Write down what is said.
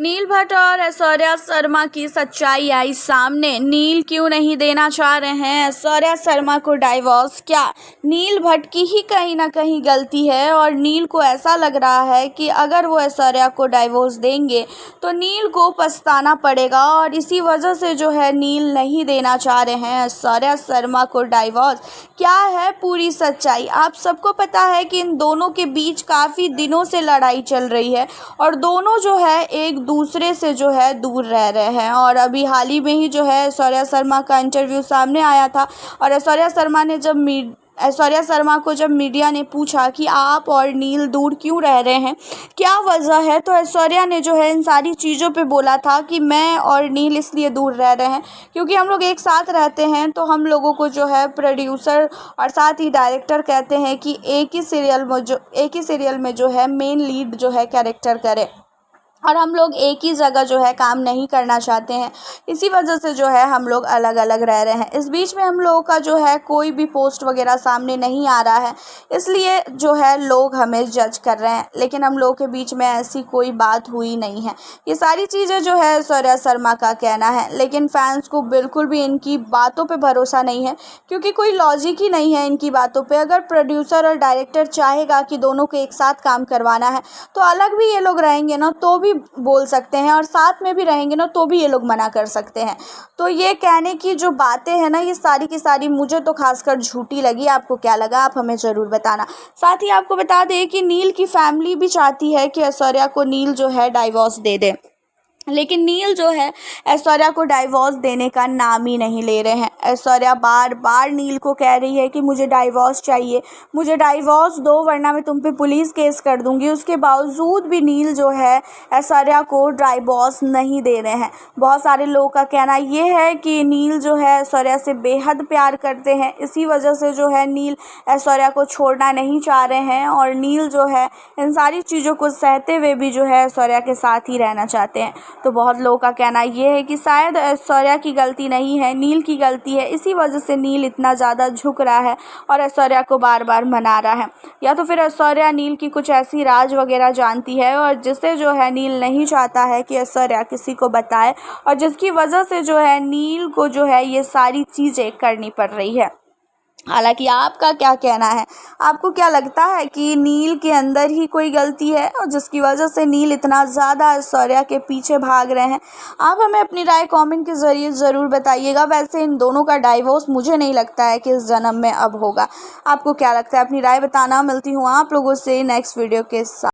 नील भट्ट और ऐश्वर्या शर्मा की सच्चाई आई सामने। नील क्यों नहीं देना चाह रहे हैं ऐश्वर्या शर्मा को डाइवोर्स? क्या नील भट्ट की ही कहीं ना कहीं गलती है और नील को ऐसा लग रहा है कि अगर वो ऐश्वर्या को डाइवोर्स देंगे तो नील को पछताना पड़ेगा और इसी वजह से जो है नील नहीं देना चाह रहे हैं ऐश्वर्या शर्मा को डाइवोर्स। क्या है पूरी सच्चाई? आप सबको पता है कि इन दोनों के बीच काफ़ी दिनों से लड़ाई चल रही है और दोनों जो है एक दूसरे से जो है दूर रह रहे हैं। और अभी हाल ही में ही जो है ऐश्वर्या शर्मा का इंटरव्यू सामने आया था और ऐश्वर्या शर्मा को जब मीडिया ने पूछा कि आप और नील दूर क्यों रह रहे हैं, क्या वजह है, तो ऐश्वर्या ने जो है इन सारी चीज़ों पे बोला था कि मैं और नील इसलिए दूर रह रहे हैं क्योंकि हम लोग एक साथ रहते हैं तो हम लोगों को जो है प्रोड्यूसर और साथ ही डायरेक्टर कहते हैं कि एक ही सीरियल में जो है मेन लीड जो है कैरेक्टर करे और हम लोग एक ही जगह जो है काम नहीं करना चाहते हैं। इसी वजह से जो है हम लोग अलग अलग रह रहे हैं। इस बीच में हम लोगों का जो है कोई भी पोस्ट वगैरह सामने नहीं आ रहा है, इसलिए जो है लोग हमें जज कर रहे हैं, लेकिन हम लोगों के बीच में ऐसी कोई बात हुई नहीं है। ये सारी चीज़ें जो है ऐश्वर्या शर्मा का कहना है, लेकिन फैंस को बिल्कुल भी इनकी बातों पर भरोसा नहीं है क्योंकि कोई लॉजिक ही नहीं है इनकी बातों पर। अगर प्रोड्यूसर और डायरेक्टर चाहेगा कि दोनों को एक साथ काम करवाना है तो अलग भी ये लोग रहेंगे ना तो भी बोल सकते हैं और साथ में भी रहेंगे ना तो भी ये लोग मना कर सकते हैं। तो ये कहने की जो बातें हैं ना, ये सारी की सारी मुझे तो खासकर झूठी लगी। आपको क्या लगा, आप हमें ज़रूर बताना। साथ ही आपको बता दें कि नील की फैमिली भी चाहती है कि ऐश्वर्या को नील जो है डाइवोर्स दे दे, लेकिन नील जो है ऐश्वर्या को डाइवोर्स देने का नाम ही नहीं ले रहे हैं। ऐश्वर्या बार बार नील को कह रही है कि मुझे डाइवोर्स चाहिए, मुझे डाइवोर्स दो वरना मैं तुम पे पुलिस केस कर दूंगी। उसके बावजूद भी नील जो है ऐश्वर्या को डाइवोर्स नहीं दे रहे हैं। बहुत सारे लोगों का कहना ये है कि नील जो है ऐश्वर्या से बेहद प्यार करते हैं, इसी वजह से जो है नील ऐश्वर्या को छोड़ना नहीं चाह रहे हैं और नील जो है इन सारी चीज़ों को सहते हुए भी जो है ऐश्वर्या के साथ ही रहना चाहते हैं। तो बहुत लोगों का कहना ये है कि शायद ऐश्वर्या की गलती नहीं है, नील की गलती है, इसी वजह से नील इतना ज़्यादा झुक रहा है और ऐश्वर्या को बार बार मना रहा है। या तो फिर ऐश्वर्या नील की कुछ ऐसी राज वगैरह जानती है और जिससे जो है नील नहीं चाहता है कि ऐश्वर्या किसी को बताए और जिसकी वजह से जो है नील को जो है ये सारी चीज़ें करनी पड़ रही है। हालांकि आपका क्या कहना है? आपको क्या लगता है कि नील के अंदर ही कोई गलती है और जिसकी वजह से नील इतना ज़्यादा ऐश्वर्या के पीछे भाग रहे हैं? आप हमें अपनी राय कमेंट के ज़रिए ज़रूर बताइएगा। वैसे इन दोनों का डाइवोर्स मुझे नहीं लगता है कि इस जन्म में अब होगा। आपको क्या लगता है? अपनी राय बताना। मिलती हूँ आप लोगों से नेक्स्ट वीडियो के साथ।